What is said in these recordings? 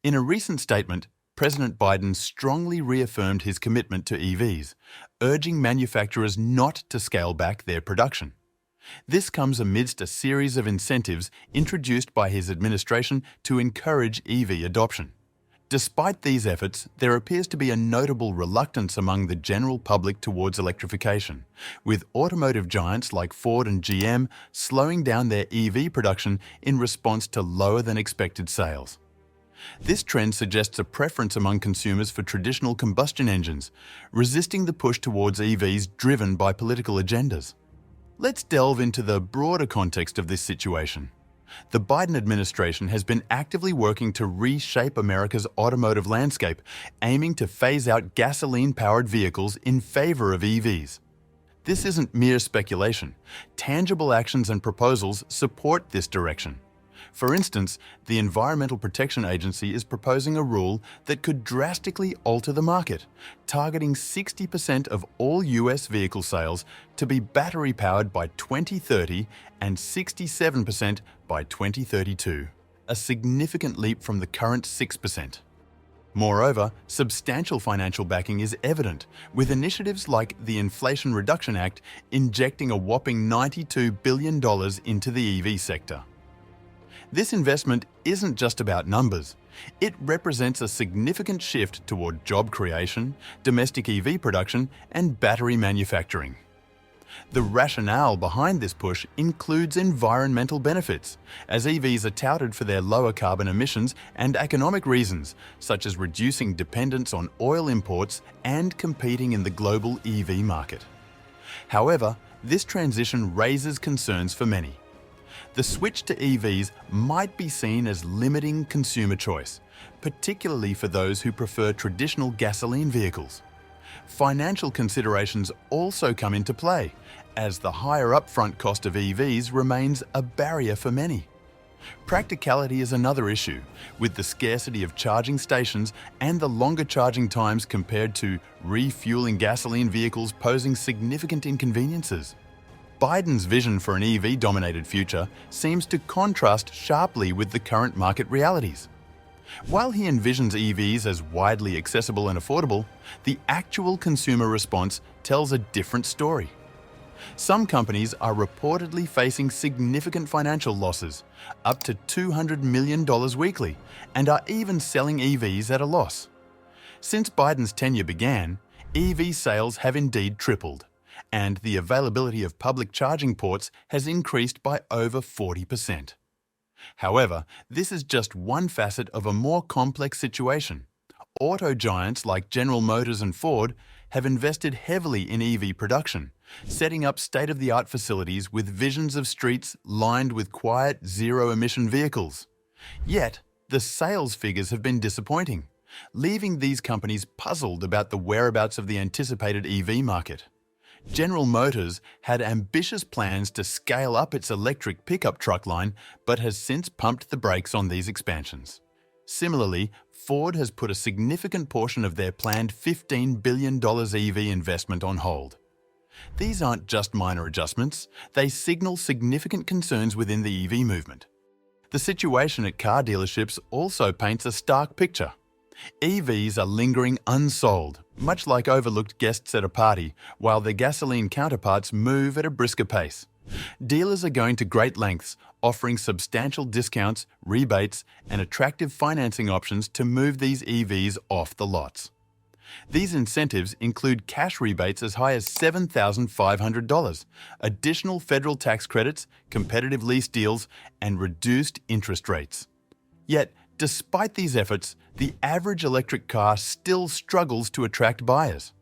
In a recent statement, President Biden strongly reaffirmed his commitment to EVs, urging manufacturers not to scale back their production. This comes amidst a series of incentives introduced by his administration to encourage EV adoption. Despite these efforts, there appears to be a notable reluctance among the general public towards electrification, with automotive giants like Ford and GM slowing down their EV production in response to lower than expected sales. This trend suggests a preference among consumers for traditional combustion engines, resisting the push towards EVs driven by political agendas. Let's delve into the broader context of this situation. The Biden administration has been actively working to reshape America's automotive landscape, aiming to phase out gasoline-powered vehicles in favor of EVs. This isn't mere speculation. Tangible actions and proposals support this direction. For instance, the Environmental Protection Agency is proposing a rule that could drastically alter the market, targeting 60% of all US vehicle sales to be battery-powered by 2030 and 67% by 2032, a significant leap from the current 6%. Moreover, substantial financial backing is evident, with initiatives like the Inflation Reduction Act injecting a whopping $92 billion into the EV sector. This investment isn't just about numbers. It represents a significant shift toward job creation, domestic EV production, and battery manufacturing. The rationale behind this push includes environmental benefits, as EVs are touted for their lower carbon emissions and economic reasons, such as reducing dependence on oil imports and competing in the global EV market. However, this transition raises concerns for many. The switch to EVs might be seen as limiting consumer choice, particularly for those who prefer traditional gasoline vehicles. Financial considerations also come into play, as the higher upfront cost of EVs remains a barrier for many. Practicality is another issue, with the scarcity of charging stations and the longer charging times compared to refueling gasoline vehicles posing significant inconveniences. Biden's vision for an EV-dominated future seems to contrast sharply with the current market realities. While he envisions EVs as widely accessible and affordable, the actual consumer response tells a different story. Some companies are reportedly facing significant financial losses, up to $200 million weekly, and are even selling EVs at a loss. Since Biden's tenure began, EV sales have indeed tripled, and the availability of public charging ports has increased by over 40%. However, this is just one facet of a more complex situation. Auto giants like General Motors and Ford have invested heavily in EV production, setting up state-of-the-art facilities with visions of streets lined with quiet, zero-emission vehicles. Yet, the sales figures have been disappointing, leaving these companies puzzled about the whereabouts of the anticipated EV market. General Motors had ambitious plans to scale up its electric pickup truck line, but has since pumped the brakes on these expansions. Similarly, Ford has put a significant portion of their planned $15 billion EV investment on hold. These aren't just minor adjustments, they signal significant concerns within the EV movement. The situation at car dealerships also paints a stark picture. EVs are lingering unsold, much like overlooked guests at a party, while their gasoline counterparts move at a brisker pace. Dealers are going to great lengths, offering substantial discounts, rebates, and attractive financing options to move these EVs off the lots. These incentives include cash rebates as high as $7,500, additional federal tax credits, competitive lease deals, and reduced interest rates. Yet, despite these efforts, the average electric car still struggles to attract buyers.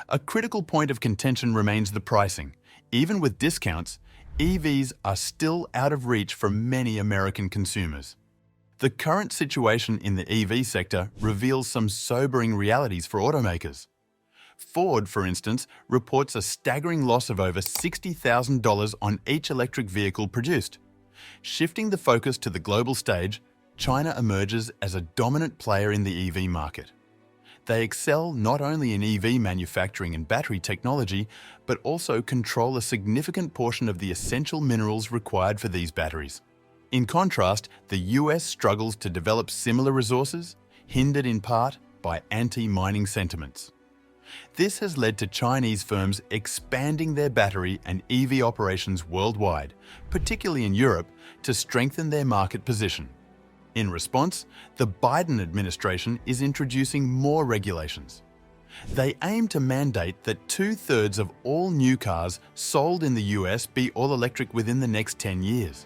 A critical point of contention remains the pricing. Even with discounts, EVs are still out of reach for many American consumers. The current situation in the EV sector reveals some sobering realities for automakers. Ford, for instance, reports a staggering loss of over $60,000 on each electric vehicle produced. Shifting the focus to the global stage, China emerges as a dominant player in the EV market. They excel not only in EV manufacturing and battery technology, but also control a significant portion of the essential minerals required for these batteries. In contrast, the US struggles to develop similar resources, hindered in part by anti-mining sentiments. This has led to Chinese firms expanding their battery and EV operations worldwide, particularly in Europe, to strengthen their market position. In response, the Biden administration is introducing more regulations. They aim to mandate that 2/3 of all new cars sold in the US be all-electric within the next 10 years.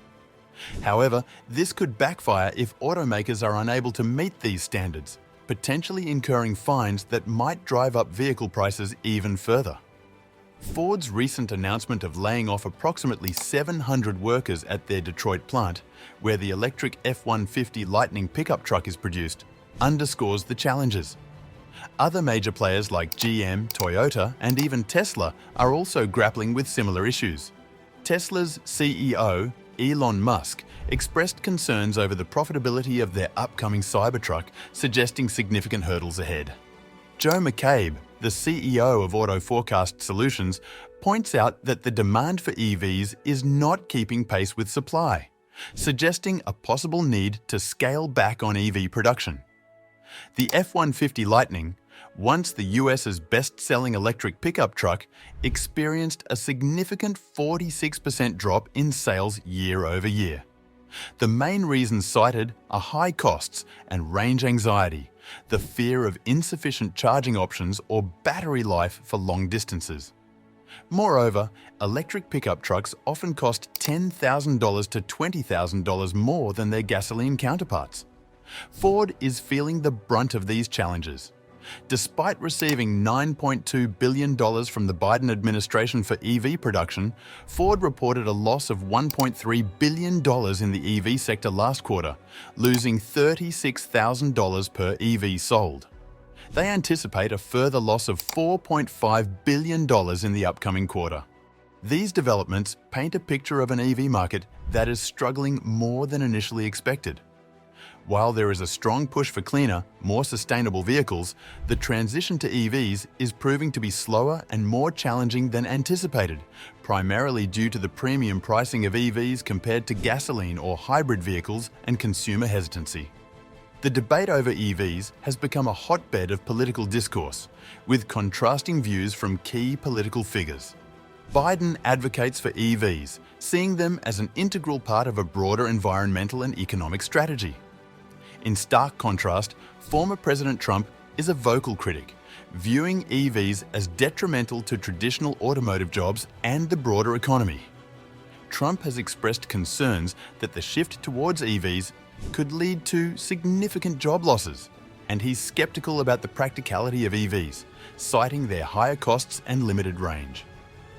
However, this could backfire if automakers are unable to meet these standards, potentially incurring fines that might drive up vehicle prices even further. Ford's recent announcement of laying off approximately 700 workers at their Detroit plant, where the electric F-150 Lightning pickup truck is produced, underscores the challenges. Other major players like GM, Toyota, and even Tesla are also grappling with similar issues. Tesla's CEO, Elon Musk, expressed concerns over the profitability of their upcoming Cybertruck, suggesting significant hurdles ahead. Joe McCabe, the CEO of Auto Forecast Solutions, points out that the demand for EVs is not keeping pace with supply, suggesting a possible need to scale back on EV production. The F-150 Lightning, once the US's best-selling electric pickup truck, experienced a significant 46% drop in sales year over year. The main reasons cited are high costs and range anxiety, the fear of insufficient charging options or battery life for long distances. Moreover, electric pickup trucks often cost $10,000 to $20,000 more than their gasoline counterparts. Ford is feeling the brunt of these challenges. Despite receiving $9.2 billion from the Biden administration for EV production, Ford reported a loss of $1.3 billion in the EV sector last quarter, losing $36,000 per EV sold. They anticipate a further loss of $4.5 billion in the upcoming quarter. These developments paint a picture of an EV market that is struggling more than initially expected. While there is a strong push for cleaner, more sustainable vehicles, the transition to EVs is proving to be slower and more challenging than anticipated, primarily due to the premium pricing of EVs compared to gasoline or hybrid vehicles and consumer hesitancy. The debate over EVs has become a hotbed of political discourse, with contrasting views from key political figures. Biden advocates for EVs, seeing them as an integral part of a broader environmental and economic strategy. In stark contrast, former President Trump is a vocal critic, viewing EVs as detrimental to traditional automotive jobs and the broader economy. Trump has expressed concerns that the shift towards EVs could lead to significant job losses, and he's skeptical about the practicality of EVs, citing their higher costs and limited range.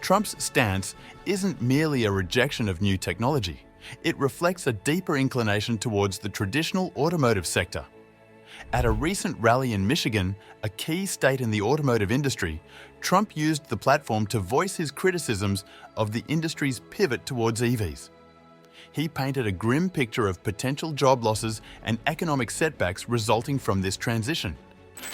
Trump's stance isn't merely a rejection of new technology. It reflects a deeper inclination towards the traditional automotive sector. At a recent rally in Michigan, a key state in the automotive industry, Trump used the platform to voice his criticisms of the industry's pivot towards EVs. He painted a grim picture of potential job losses and economic setbacks resulting from this transition.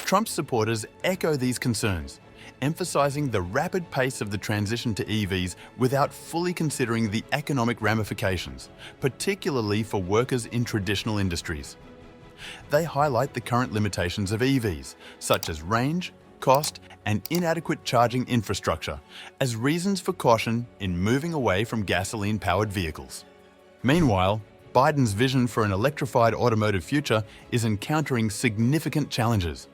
Trump's supporters echo these concerns, emphasizing the rapid pace of the transition to EVs without fully considering the economic ramifications, particularly for workers in traditional industries. They highlight the current limitations of EVs, such as range, cost, and inadequate charging infrastructure, as reasons for caution in moving away from gasoline-powered vehicles. Meanwhile, Biden's vision for an electrified automotive future is encountering significant challenges.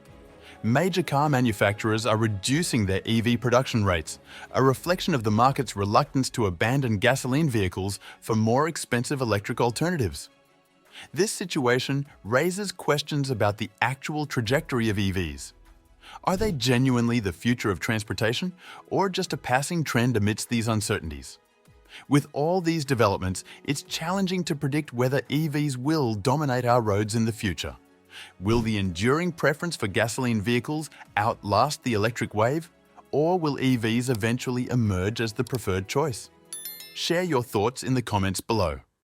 Major car manufacturers are reducing their EV production rates, a reflection of the market's reluctance to abandon gasoline vehicles for more expensive electric alternatives. This situation raises questions about the actual trajectory of EVs. Are they genuinely the future of transportation, or just a passing trend amidst these uncertainties? With all these developments, it's challenging to predict whether EVs will dominate our roads in the future. Will the enduring preference for gasoline vehicles outlast the electric wave, or will EVs eventually emerge as the preferred choice? Share your thoughts in the comments below.